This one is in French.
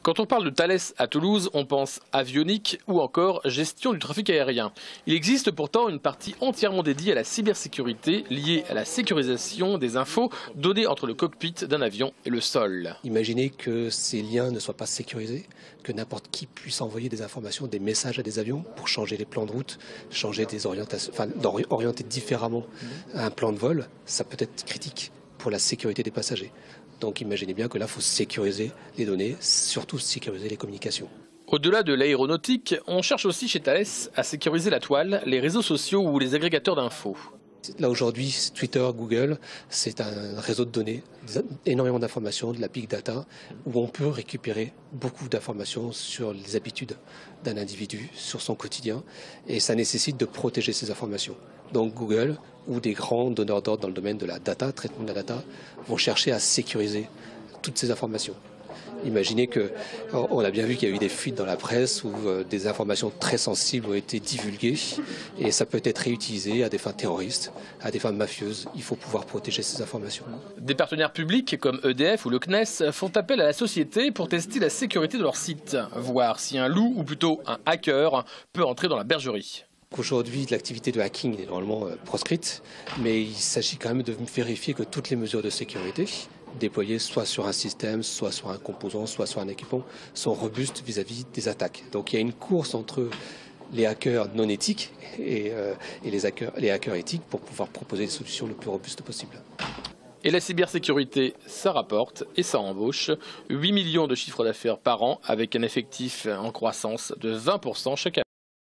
Quand on parle de Thales à Toulouse, on pense avionique ou encore gestion du trafic aérien. Il existe pourtant une partie entièrement dédiée à la cybersécurité, liée à la sécurisation des infos données entre le cockpit d'un avion et le sol. Imaginez que ces liens ne soient pas sécurisés, que n'importe qui puisse envoyer des informations, des messages à des avions pour changer les plans de route, changer des orientations, orienter différemment un plan de vol, ça peut être critique pour la sécurité des passagers. Donc imaginez bien que là, il faut sécuriser les données, surtout sécuriser les communications. Au-delà de l'aéronautique, on cherche aussi chez Thales à sécuriser la toile, les réseaux sociaux ou les agrégateurs d'infos. Là aujourd'hui, Twitter, Google, c'est un réseau de données, énormément d'informations, de la big data, où on peut récupérer beaucoup d'informations sur les habitudes d'un individu, sur son quotidien, et ça nécessite de protéger ces informations. Donc Google ou des grands donneurs d'ordre dans le domaine de la data, traitement de la data, vont chercher à sécuriser toutes ces informations. Imaginez on a bien vu qu'il y a eu des fuites dans la presse où des informations très sensibles ont été divulguées et ça peut être réutilisé à des fins terroristes, à des fins mafieuses. Il faut pouvoir protéger ces informations. Des partenaires publics comme EDF ou le CNES font appel à la société pour tester la sécurité de leur site, voir si un loup ou plutôt un hacker peut entrer dans la bergerie. Aujourd'hui, l'activité de hacking est normalement proscrite, mais il s'agit quand même de vérifier que toutes les mesures de sécurité déployées soit sur un système, soit sur un composant, soit sur un équipement, sont robustes vis-à-vis des attaques. Donc il y a une course entre les hackers non éthiques et les hackers éthiques pour pouvoir proposer des solutions le plus robustes possible. Et la cybersécurité, ça rapporte et ça embauche 8 millions de chiffres d'affaires par an avec un effectif en croissance de 20% chaque année.